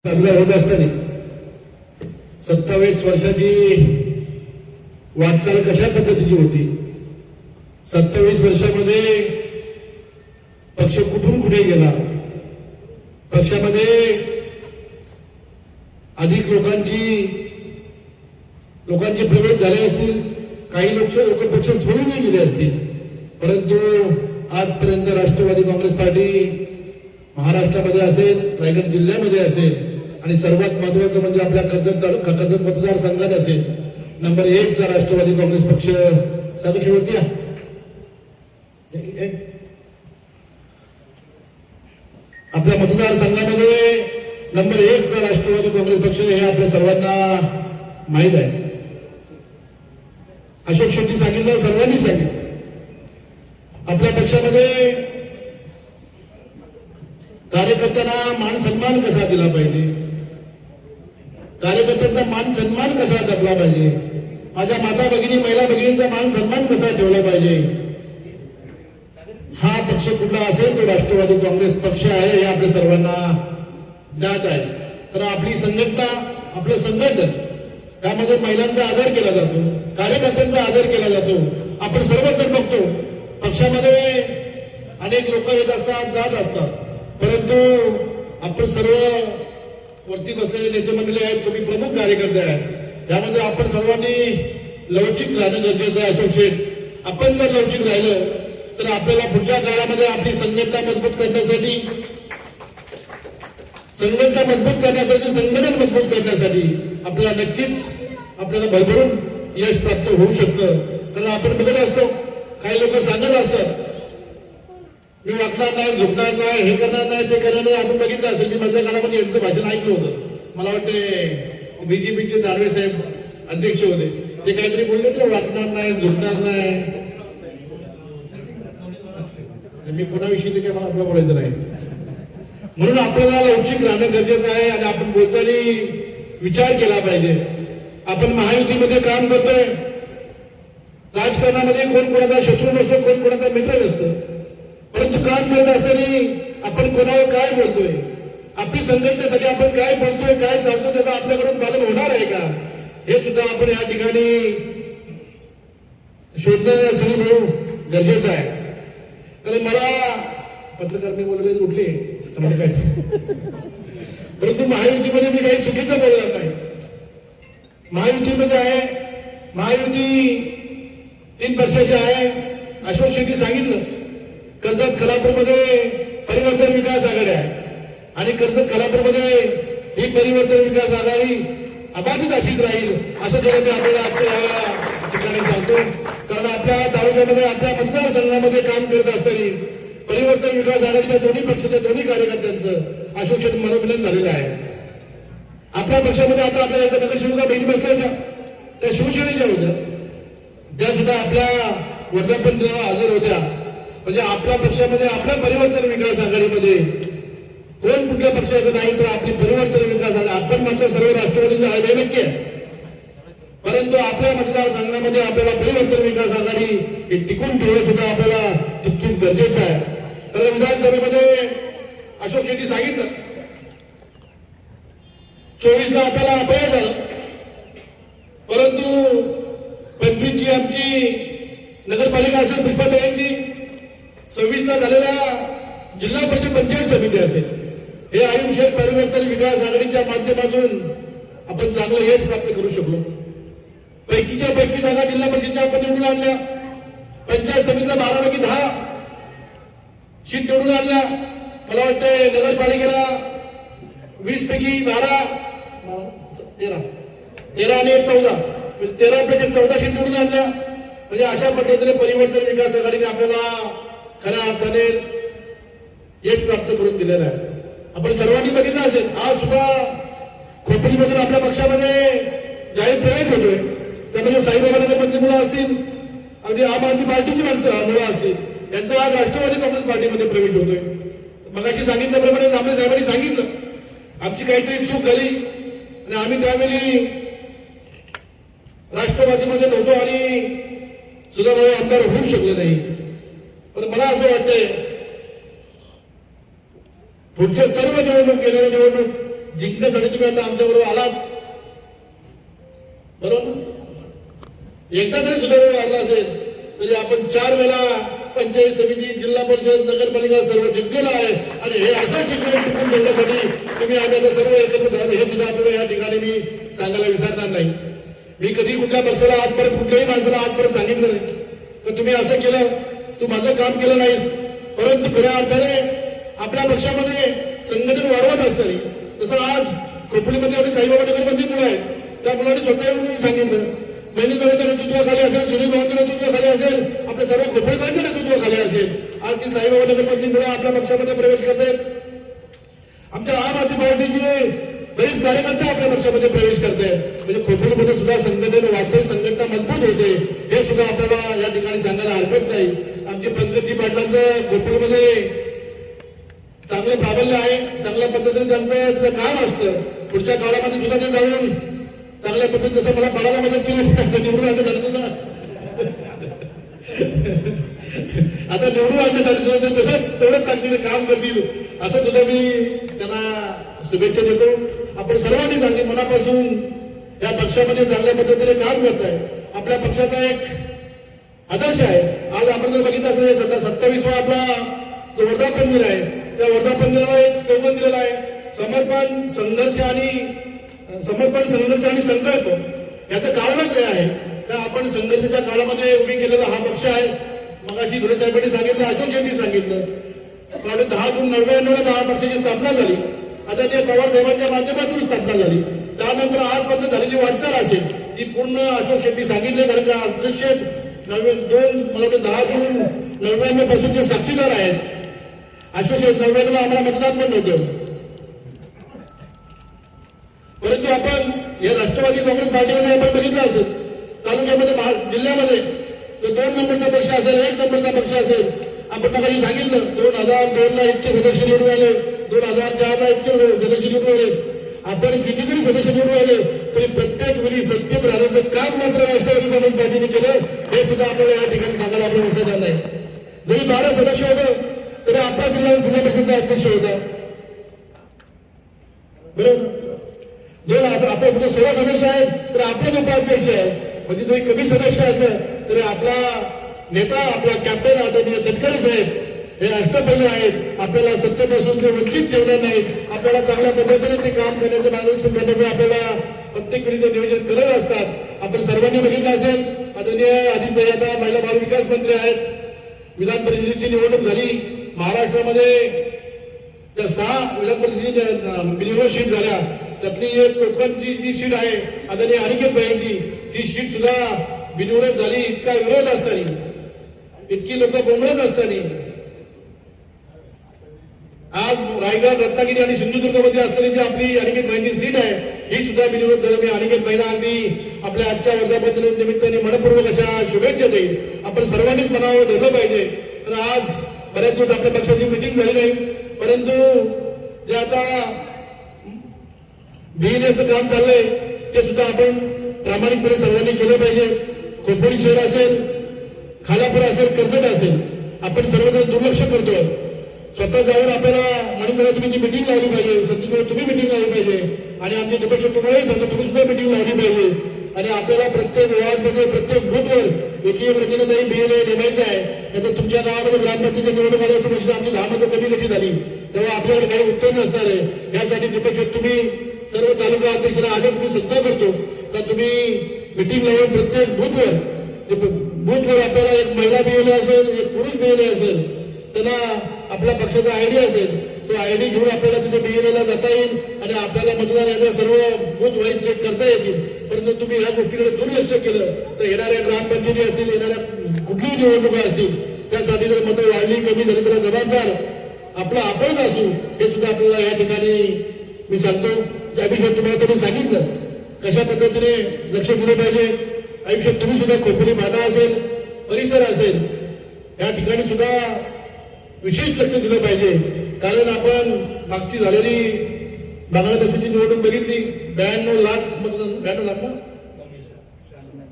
साजरा होत असताना 27 वर्षाची वाटचाल कशा पद्धतीची होती, 27 वर्षामध्ये पक्ष कुठून कुठे गेला, पक्षामध्ये अधिक लोकांचे प्रवेश झाले असतील, काही लोक पक्ष सोडून गेले असतील, परंतु आजपर्यंत राष्ट्रवादी काँग्रेस पार्टी महाराष्ट्रामध्ये असेल, रायगड जिल्ह्यामध्ये असेल आणि सर्वात महत्वाचं म्हणजे आपल्या कर्जत मतदारसंघात असेल, नंबर 1 चा राष्ट्रवादी काँग्रेस पक्ष सभेवरती आपल्या मतदारसंघामध्ये नंबर 1 चा राष्ट्रवादी काँग्रेस पक्ष हे आपल्या सर्वांना माहीत आहे. अशोक शेट्टी सांगितलं, सर्वांनी सांगितलं, आपल्या पक्षामध्ये कार्यकर्त्यांना मान सन्मान कसा दिला पाहिजे, कार्यकर्त्यांचा मान सन्मान कसा जपला पाहिजे, माझ्या माता भगिनी महिला भगिनींचा मान सन्मान कसा ठेवला पाहिजे, हा पक्ष कुठला असेल तो राष्ट्रवादी काँग्रेस पक्ष आहे हे आपल्या सर्वांना ज्ञात आहे. तर आपली संघटना, आपलं संघटन त्यामध्ये महिलांचा आदर केला जातो, कार्यकर्त्यांचा आदर केला जातो. आपण सर्वजण बघतो पक्षामध्ये अनेक लोक येत असतात, जात असतात, परंतु आपण सर्व वरती बसलेले नेते मंडळी आहेत, तुम्ही प्रमुख कार्यकर्ते आहेत, त्यामध्ये आपण सर्वांनी लवचिक राहणं गरजेचं आहे. अशोक शेठ, आपण जर लवचिक राहिलं तर आपल्याला पुढच्या काळामध्ये आपली संघटना मजबूत करण्यासाठी, संघटन मजबूत करण्यासाठी आपल्याला नक्कीच भरभरून यश प्राप्त होऊ शकतं. कारण आपण बघत असतो काही लोक सांगत असतात, मी वागणार नाही, झुकणार नाही, हे करणार नाही, ते करणार नाही. आपण बघितलं असेल की मधल्या काळामध्ये यांचं भाषण ऐकलं होतं. मला वाटते बीजेपीचे दानवे साहेब अध्यक्ष होते, ते काहीतरी बोलले तर वागणार नाही, झुकणार नाही. मी कोणाविषयी ते काय मला आपलं बोलायचं नाही. म्हणून आपल्याला लवचिक राहणं गरजेचं आहे आणि आपण बोलताना विचार केला पाहिजे. आपण महायुतीमध्ये काम करतोय, राजकारणामध्ये कोण कोणाचा शत्रू नसतो, कोण कोणाचा मित्र नसतं, परंतु काम करत असताना आपण कोणावर काय बोलतोय, आपली संघटनेसाठी आपण काय बोलतोय, काय चालतो, त्याचं आपल्याकडून पालन होणार आहे का, हे सुद्धा आपण या ठिकाणी शोधणं सुरू गरजेचं आहे. तर मला पत्रकार मी बोलले उठले काय, परंतु महायुतीमध्ये मी काही चुकीचं बोलणार नाही. महायुतीमध्ये आहे, महायुती 3 वर्षाची आहे. अशोक शेट्टी सांगितलं, कर्जत खालापूरमध्ये परिवर्तन विकास आघाडी आहे आणि कर्जत खालापूरमध्ये ही परिवर्तन विकास आघाडी अबाधित अशीच राहील असं जेव्हा मी आपल्याला आजच्या ठिकाणी सांगतो. कारण आपल्या तालुक्यामध्ये, आपल्या मतदारसंघामध्ये काम करत असताना परिवर्तन विकास आघाडीच्या दोन्ही पक्षाच्या दोन्ही कार्यकर्त्यांचं अशोक शेट्टी मनोमिलन झालेलं आहे. आपल्या पक्षामध्ये आता आपल्या एका नगरसेविका बहिणी बसल्या होत्या, त्या शिवसेनेच्या होत्या, त्या सुद्धा आपल्या वर्धापन दिनाला हजर होत्या. म्हणजे आपल्या पक्षामध्ये, आपल्या परिवर्तन विकास आघाडीमध्ये कोण कुठल्या पक्षाचं नाही, तर आपली परिवर्तन विकास आघाडी, आपण मात्र सर्व राष्ट्रवादीचे आहे नक्की आहे, परंतु आपल्या मतदारसंघामध्ये आपल्याला परिवर्तन विकास आघाडी हे टिकून ठेवणं सुद्धा आपल्याला तितकीच गरजेचं आहे. तर विधानसभेमध्ये अशोक शेट्टी सांगितलं 24ला आपल्याला अपयश झालं, परंतु 25ची आमची नगरपालिका असेल, पुष्पाताईंची 26ला झालेल्या जिल्हा परिषद पंचायत समिती असेल, हे आयुष्य परिवर्तन विकास आघाडीच्या माध्यमातून आपण चांगलं यश प्राप्त करू शकलो. पैकीच्या पैकी जागा जिल्हा परिषदच्या आपण निवडून आणल्या, पंचायत समितीला 12 पैकी 10 सीट निवडून आणल्या. मला वाटतं नगरपालिकेला 20 पैकी 12, 13 आणि 14, 13 पैकी 14 सीट निवडून आणल्या. म्हणजे अशा पद्धतीने परिवर्तन विकास आघाडीने आपल्याला खऱ्या अर्थाने यश प्राप्त करून दिलेलं आहे. आपण सर्वांनी बघितलं असेल, आज सुद्धा खोपडीमधून आपल्या पक्षामध्ये जाहीर प्रवेश होतोय. त्यामध्ये साईबाबा मंत्री मुलं असतील, अगदी आम आदमी पार्टीची माणसं मुलं असतील, यांचा आज राष्ट्रवादी काँग्रेस पार्टीमध्ये प्रवेश होतोय. मगाशी सांगितल्याप्रमाणे आमदार साहेबांनी सांगितलं, आमची काहीतरी चूक झाली आणि आम्ही त्यावेळी राष्ट्रवादीमध्ये नव्हतो आणि सुधाभाऊ आमदार होऊ शकले नाही. पण मला असं वाटतंय पुढचे सर्व निवडणूक, गेलेल्या निवडणूक जिंकण्यासाठी तुम्ही आता आमच्याबरोबर आलात, बरोबर ना? एकदा जरी सुधारणा आला असेल तरी आपण 4 वेळा पंचायत समिती, जिल्हा परिषद, नगरपालिका सर्व जिंकलेला आहे. आणि हे असं टिकून ठेवण्यासाठी तुम्ही आम्हाला सर्व एकत्र झाले, हे सुद्धा आपल्याला या ठिकाणी मी सांगायला विसरणार नाही. मी कधी कुठल्या पक्षाला आजपर्यंत, कुठल्याही माणसाला आजपर्यंत सांगितलं नाही तर तुम्ही असं केलं, तू माझं काम केलं नाहीस. परंतु खऱ्या अर्थाने आपल्या पक्षामध्ये संघटन वाढवत असताना, तसं आज खोपोलीमध्ये आणि साईबाबा नगरमध्ये मुलं आहेत, त्या मुलांनी स्वतः येऊन सांगितलं, महिलेच्या नेतृत्वाखाली असेल, सुनील भाऊंच्या नेतृत्वाखाली असेल, आपल्या सर्व खोपोलीकरांच्या नेतृत्वाखाली असेल, आज ती साईबाबा नगरमधली मुलं आपल्या पक्षामध्ये प्रवेश करतात. आमच्या आम आदमी पार्टीचे बरेच कार्यकर्ते आपल्या पक्षामध्ये प्रवेश करतात. म्हणजे खोपोलीमध्ये सुद्धा संघटन वाढते, संघटना मजबूत होते, हे सुद्धा आपल्याला या ठिकाणी सांगायला हरकत नाही. आमचे पंकजी पाटलांचं खोपोलीमध्ये चांगलं प्राबल्य आहे, चांगल्या पद्धतीने त्यांचं काम असतं. पुढच्या काळामध्ये सुद्धा ते जाऊन चांगल्या पद्धतीने, जसं मला बाळाला मदत केली निवडून आणलं झालं ना, आता निवडून आणलं झालं तसं तेवढंच ताकदीने काम करतील असं सुद्धा मी त्यांना शुभेच्छा देतो. आपण सर्वांनी चांगली मनापासून या पक्षामध्ये चांगल्या पद्धतीने काम करताय. आपल्या पक्षाचा एक आदर्श आहे. आज आपण जर बघितलं असेल 27वा आपला जो वर्धापन दिन आहे, त्या वर्धापन दिनाला एक स्लोगन दिलेला आहे, समर्पण संघर्ष आणि संकल्प. याचं कारणच हे आहे तर आपण संघर्षाच्या काळामध्ये उभी केलेला हा पक्ष आहे. मगाशी धुळे साहेबांनी सांगितलं, अशोक शेट्टी सांगितलं, 10 जून 99 हा पक्षाची स्थापना झाली. आता ते पवार साहेबांच्या माध्यमातून स्थापना झाली. त्यानंतर आजपर्यंत झालेली वाटचाल असेल ती पूर्ण अशोक शेट्टी सांगितले. कारण का अशोक शेठ 10 जून 99 पासून जे साक्षीदार आहेत. अशोक शेठ 99 आम्हाला मतदान पण नव्हतं, परंतु आपण या राष्ट्रवादी काँग्रेस पार्टीमध्ये आपण बघितलं असेल, तालुक्यामध्ये, जिल्ह्यामध्ये 2 नंबरचा पक्ष असेल, 1 नंबरचा पक्ष असेल. आपण मगाशी सांगितलं 2002 ला इतके सदस्य निवडून आले, 2004 ला इतके सदस्य निवडून आले. आपण कितीतरी सदस्य निवडून आले तरी प्रत्येक वेळी सत्तेत राहण्याचं काम मात्र राष्ट्रवादी काँग्रेस पार्टीने केलं, हे सुद्धा आपल्याला या ठिकाणी सांगायला आपल्याला विसरणार नाही. जरी 12 सदस्य होतं तरी आपला जिल्हा परिषदेचा अध्यक्ष होता, बरोबर. जर आपण 16 सदस्य आहेत तर आपले उपाध्यक्ष आहे. म्हणजे जरी कमी सदस्य असलं तरी आपला नेता, आपला कॅप्टन आदरणीय तटकरे साहेब हे अष्टपैलू आहेत. आपल्याला सत्तेपासून ते वंचित ठेवणार नाहीत. आपल्याला चांगल्या पद्धतीने ते काम करण्याचं, मार्गदर्शन करण्याचं आपल्याला प्रत्येक वेळी ते नियोजन करत असतात. आपण सर्वांनी बघितलं असेल, आदरणीय आदित्य आता महिला बाल विकास मंत्री आहेत. विधान परिषदेची निवडणूक झाली महाराष्ट्रामध्ये, त्या 6 विधान परिषदेच्या बिनविरोध सीट झाल्या. त्यातली एक कोकणची जी सीट आहे आदरणीय अनिकेत भाईंची, ती सीट सुद्धा बिनविरोध झाली. इतका विरोध असताना, इतकी लोक बोंबळत असताना आज रायगड, रत्नागिरी आणि सिंधुदुर्गमध्ये असलेली जी आपली अनिकेत भाईंची सीट आहे, ही सुद्धा बिनविरोध झाली. मी अनिकेत भाईंना अगदी आपल्या आजच्या वर्धापन निमित्ताने मनपूर्वक अशा शुभेच्छा देईल. आपण सर्वांनीच मनावर धरलं पाहिजे. तर आज बऱ्याच दिवस आपल्या पक्षाची मिटिंग झाली नाही, परंतु जे आता बिहिण्याचं काम चाललंय ते सुद्धा आपण प्रामाणिकपणे सर्वांनी केलं पाहिजे. खोपोली शहर असेल, खालापूर असेल, कर्जत असेल, आपण सर्वजण दुर्लक्ष करतोय. स्वतः जाऊन आपल्याला मणिपुरात तुम्ही मिटिंग लावली पाहिजे, सत्तेकडे तुम्ही मिटिंग लावली पाहिजे आणि आमचे निपक्ष तुम्हालाही सांगतो तुम्ही सुद्धा मिटिंग लावली पाहिजे. आणि आपल्याला प्रत्येक वॉर्डमध्ये, प्रत्येक बूथवर एक प्रतिनिधी बीएलए नेमायचं आहे. नाहीतर तुमच्या गावामध्ये ग्रामपंचायतीच्या निवडणूक आल्या तर आमची 10 मतं कमी कशी झाली, तेव्हा आपल्याकडे काही उत्तर नसणार आहे. यासाठी निपक्ष तुम्ही सर्व तालुका अध्यक्षांना आजच मी सत्ता करतो का तुम्ही मिटिंग लावून प्रत्येक बूथवर आपल्याला एक महिला बीएलए असेल, एक पुरुष बीएलए असेल, त्यांना आपल्या पक्षाचा आयडी असेल, तो आयडी घेऊन आपल्याला तिथे बीएलएला जाता येईल आणि आपल्याला मतदान याचा सर्व बूथ वाईज चेक करता येतील. परंतु तुम्ही ह्या गोष्टीकडे दुर्लक्ष केलं तर येणाऱ्या ग्रामपंचायती असतील, येणाऱ्या कुठलीही निवडणुका असतील, त्यासाठी जर मतं वाढली, कमी झाली तर जबाबदार आपला आपणच असू, हे सुद्धा आपल्याला या ठिकाणी मी सांगतो. त्यापेक्षा तुम्हाला त्यांनी सांगितलं कशा पद्धतीने लक्ष दिलं पाहिजे. आयुष्यात तुम्ही सुद्धा खोपोली भाटा असेल, परिसर असेल, या ठिकाणी सुद्धा विशेष लक्ष दिलं पाहिजे. कारण आपण मागची झालेली बांगलादेशाची निवडणूक बघितली, 92 लाख मतदान, 92 लाख ना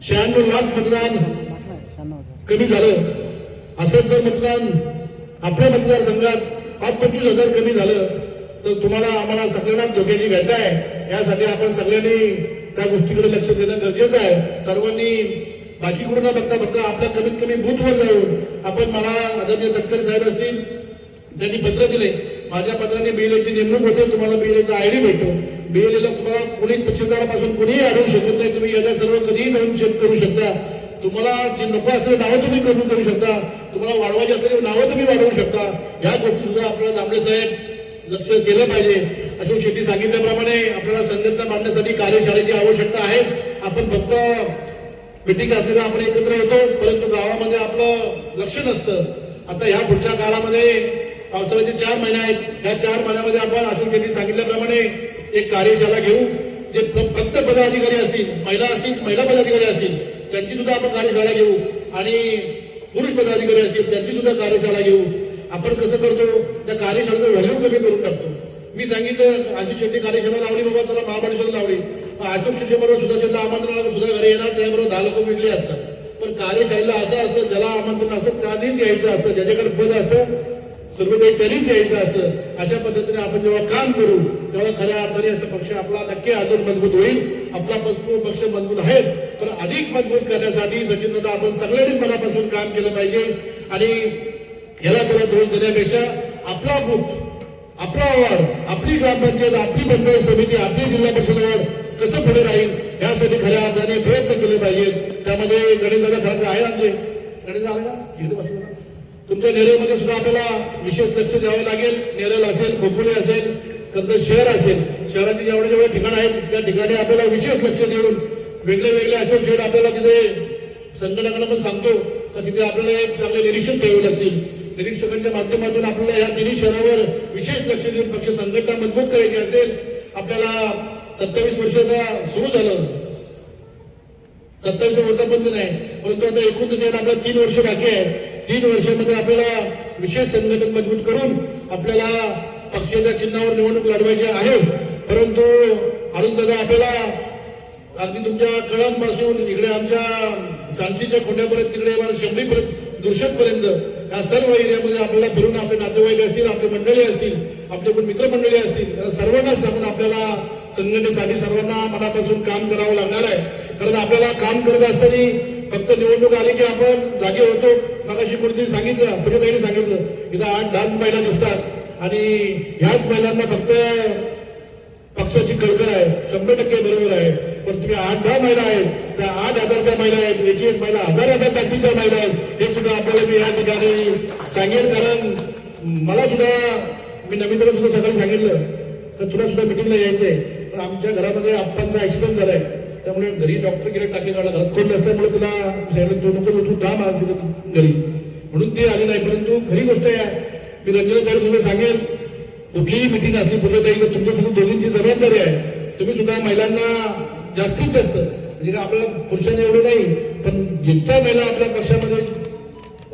96 लाख मतदान कमी झालं. असंच जर मतदान आपल्या मतदारसंघात 25,000 कमी झालं तर तुम्हाला आम्हाला सगळ्यांना धोक्याची घटना आहे. यासाठी आपण सगळ्यांनी त्या गोष्टीकडे लक्ष देणं गरजेचं आहे. सर्वांनी बाकीकडून न बघता फक्त आपल्या कमीत कमी बूथवर जाऊन आपण मला आदरणीय तटकरे साहेब असतील त्यांनी पत्र दिले. माझ्या पत्राने BLAची नेमणूक होते. तुम्हाला BLAचा ID भेटतो. BLAला तुम्हाला कोणी तहसीलदारापासून कोणीही अडवू शकत नाही. तुम्ही याला सर्व कधीही जाऊन चेक करू शकता. तुम्हाला जे नको असलेली नावं तुम्ही करू शकता. तुम्हाला वाढवायची असलेली नावं तुम्ही वाढवू शकता. या गोष्टी सुद्धा आपल्याला दामले साहेब लक्ष केलं पाहिजे. अशोक शेट्टी सांगितल्याप्रमाणे आपल्याला संघटना बांधण्यासाठी कार्यशाळेची आवश्यकता आहेच. आपण फक्त मिटिंग असलेला आपण एकत्र येतो, परंतु गावामध्ये आपलं लक्ष नसतं. आता ह्या पुढच्या काळामध्ये पावसाळ्याचे 4 महिने आहेत. या 4 महिन्यामध्ये आपण अशोक शेट्टी सांगितल्याप्रमाणे एक कार्यशाळा घेऊ. जे फक्त पदाधिकारी असतील, महिला असतील, महिला पदाधिकारी असतील त्यांची सुद्धा आपण कार्यशाळा घेऊ आणि पुरुष पदाधिकारी असतील त्यांची सुद्धा कार्यशाळा घेऊ. आपण कसं करतो त्या कार्यशाळेचं व्हॅल्यू कमी करून टाकतो. मी सांगितलं अशोक शेट्टी कार्यशाळा लावली, बाबा चला महाबळेश्वर लावली. अशोक शेट्टी बरोबर सुद्धा शेट्टी आमंत्रणाला सुद्धा घरी येणार, त्याबरोबर 10 लोक वेगळे असतात. पण कार्यशाळेला असं असतं ज्याला आमंत्रण असतं त्यांनीच यायचं असतं, ज्याच्याकडे पद असतं सर्व काही त्यांनीच यायचं असतं. अशा पद्धतीने आपण जेव्हा काम करू तेव्हा खऱ्या अर्थाने असा पक्ष आपला नक्की अजून मजबूत होईल. आपला पक्ष मजबूत आहेच, पण अधिक मजबूत करण्यासाठी सचिन दादा आपण सगळ्यांनी मनापासून काम केलं पाहिजे. आणि याला त्याला दोष देण्यापेक्षा आपला बूथ, आपला वॉर्ड, आपली ग्रामपंचायत, आपली पंचायत समिती, आपली जिल्हा परिषद वॉर्ड कसं पुढे राहील यासाठी खऱ्या अर्थाने प्रयत्न केले पाहिजेत. त्यामध्ये गणेश दादा खरं आहे. आमचे गणेश आले का इकडे बसले ना. तुमच्या नेरळमध्ये सुद्धा आपल्याला विशेष लक्ष द्यावं लागेल. नेरळ असेल, खोपोली असेल, कर्जत शहर असेल, शहराची जेवढे ठिकाण आहेत त्या ठिकाणी आपल्याला विशेष लक्ष देऊन वेगळे वेगळे अशोक शेठ आपल्याला तिथे संघटनांना पण सांगतो तर तिथे आपल्याला एक चांगले निरीक्षण ठेवावे लागतील. निरीक्षकांच्या माध्यमातून आपल्याला या तिन्ही शहरावर विशेष लक्ष देऊन पक्ष संघटना मजबूत करायची असेल. आपल्याला 27 वर्षाचा सुरू झालं, 27 वर्षापर्यंत नाही, परंतु आता एकूण आपल्याला 3 वर्ष बाकी आहे. 3 वर्षामध्ये आपल्याला विशेष संघटन मजबूत करून आपल्याला पक्षाच्या चिन्हावर निवडणूक लढवायची आहे. परंतु अरुण दादा आपल्याला अगदी तुमच्या कळंबपासून इकडे आमच्या सांचीच्या खोंड्यापर्यंत तिकडे शंभरीपर्यंत दुर्शतपर्यंत या सर्व एरियामध्ये आपल्याला फिरून आपले नातेवाईक असतील, आपली मंडळी असतील, आपले पण मित्रमंडळी असतील, या सर्वांना सांगून आपल्याला संघटनेसाठी सर्वांना मनापासून काम करावं लागणार आहे. कारण आपल्याला काम करत असताना फक्त निवडणूक आली की आपण जागे होतो. मगाशी कोणीतरी सांगितलं, पूजेताईने सांगितलं इथं 8-10 महिला दिसतात आणि ह्याच महिलांना फक्त पक्षाची कळकळ आहे. 100% बरोबर आहे. पण तुम्ही 8-10 महिला आहेत, त्या 8,000च्या महिला आहेत, एक महिला 1000 ताकदीच्या महिला आहेत. हे सुद्धा आपल्याला मी या ठिकाणी सांगेन. कारण मला सुद्धा मी नवीन सुद्धा सकाळी सांगितलं तर तुला सुद्धा मिटिंगला यायचंय. पण आमच्या घरामध्ये आप्पांचा ऍक्सिडेंट झालाय, त्यामुळे घरी डॉक्टर गेले टाके काढला. घरात कोण नसल्यामुळे तुला नको तू काम आज घरी म्हणून ते आले नाही. परंतु खरी गोष्ट आहे, मी रंजना तुम्ही सांगेल कुठलीही मिटिंग असली पूजेताई तर तुमच्या सुद्धा दोघींची जबाबदारी आहे. तुम्ही सुद्धा महिलांना जास्तीत जास्त म्हणजे आपल्याला पुरुषांनी एवढे नाही पण जितक्या महिला आपल्या पक्षामध्ये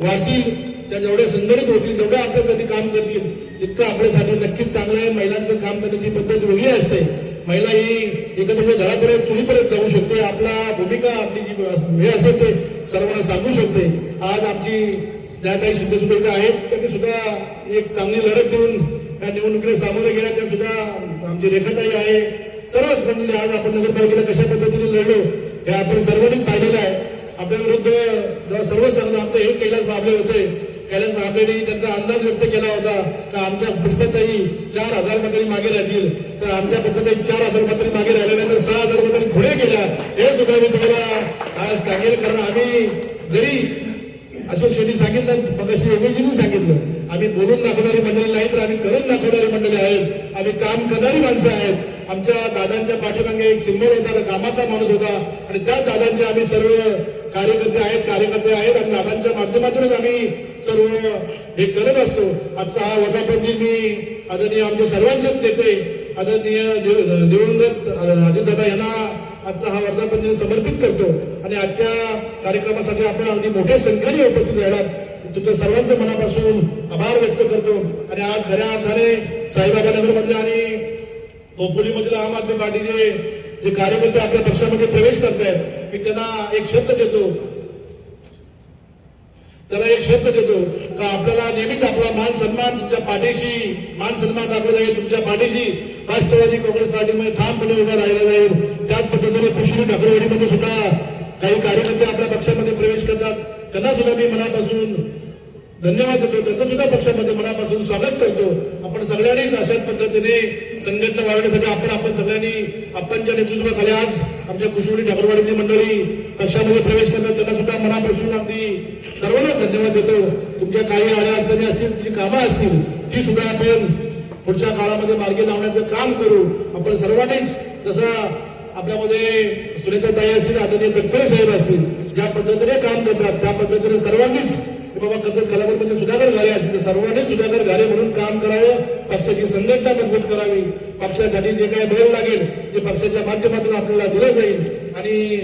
वाढतील त्या जेवढ्या संघटित होतील तेवढ्या आपल्यासाठी काम करतील जितकं आपल्यासाठी नक्कीच चांगलं आहे. महिलांचं काम करण्याची पद्धत वेगळी असते. महिला ही एखाद्या घरापर्यंत चुलीपर्यंत जाऊ शकते. आपला भूमिका आपली जी हे असेल ते सर्वांना सांगू शकते. आज आमची स्नेहाताई शिंदे सुद्धा आहेत, त्यांनी सुद्धा एक चांगली लढत देऊन त्या निवडणुकीला सामोरे गेल्या. त्या सुद्धा आमची रेखाताई आहे. सर्वच म्हणजे आज आपण नगरपालिकेला कशा पद्धतीने लढलो हे आपण सर्वांनी पाहिलेलं आहे. आपल्या विरुद्ध जेव्हा सर्व सांगतो आमचं हे कैलास बाबले होते, कैलास बाबलेने त्यांचा अंदाज व्यक्त केला होता का आमच्या पुष्पताई 4,000 मतांनी मागे राहतील. तर आमच्या पुष्पताई 4,000 मतांनी मागे राहिल्यानंतर 6,000 मतांनी पुढे गेल्या. हे सुद्धा मी तुम्हाला आज सांगेल. कारण आम्ही जरी अशोक शेट्टी सांगितलं, मगाशी योगेजींनी सांगितलं, आम्ही बोलून दाखवणारी मंडळी नाही तर आम्ही करून दाखवणारी मंडळी आहेत. आम्ही काम करणारी माणसं आहेत. आमच्या दादांच्या पाठीमागे एक सिंबल होता, कामाचा माणूस होता आणि त्या दादांचे आम्ही सर्व कार्यकर्ते आहेत आणि दादांच्या माध्यमातूनच आम्ही सर्व हे करत असतो. आजचा हा वर्धापन दिन मी आदरणीय आमच्या सर्वांचेच नेते आदरणीय दिवंगत अजितदादा यांना आजचा हा वर्धापन दिन समर्पित करतो. आणि आजच्या कार्यक्रमासाठी आपण अगदी मोठ्या संख्येने उपस्थित राहिलात, तुमच्या सर्वांचं मनापासून आभार व्यक्त करतो. आणि आज खऱ्या अर्थाने साईबाबा नगरमधले आणि खोपोलीमधील आम आदमी पार्टीचे जे कार्यकर्ते आपल्या पक्षामध्ये प्रवेश करत आहेत, मी त्यांना एक शब्द देतो. त्याला एक शब्द देतो का आपल्याला नेहमीच आपला मान सन्मान तुमच्या पाठीशी मान सन्मान दाखवला जाईल, तुमच्या पाठीशी राष्ट्रवादी काँग्रेस पार्टीमध्ये ठामपणे उभा राहिला जाईल. त्याच पद्धतीने पुष्कळ ठाकरवाडीमध्ये सुद्धा काही कार्यकर्ते आपल्या पक्षामध्ये प्रवेश करतात, त्यांना सुद्धा मी मनापासून धन्यवाद देतो, त्यांचं सुद्धा पक्षामध्ये मनापासून स्वागत करतो. आपण सगळ्यांनीच अशाच पद्धतीने संघटना वाढवण्यासाठी आपण सगळ्यांनी आपणच्या नेतृत्वाखाली आज आमच्या कुशवाडी ठाकरवाडीची मंडळी पक्षामध्ये प्रवेश करतात, त्यांना सुद्धा मनापासून अगदी सर्वांना धन्यवाद देतो. तुमच्या काही अडचणी असतील, जी कामं असतील ती सुद्धा आपण पुढच्या काळामध्ये मार्गी लावण्याचं काम करू. आपण सर्वांनीच जसं आपल्यामध्ये सुरेखाताई असतील, आदरणीय तटकरे साहेब असतील, ज्या पद्धतीने काम करतात त्या पद्धतीने सर्वांनीच बाबा कर्जत खालापूरमध्ये सुधाकर घाले असतील तर सर्वांनी सुधाकर घाले म्हणून काम करावं. पक्षाची संघटना मजबूत करावी. पक्षासाठी जे काही बळ लागेल ते पक्षाच्या माध्यमातून आपल्याला दिलं जाईल आणि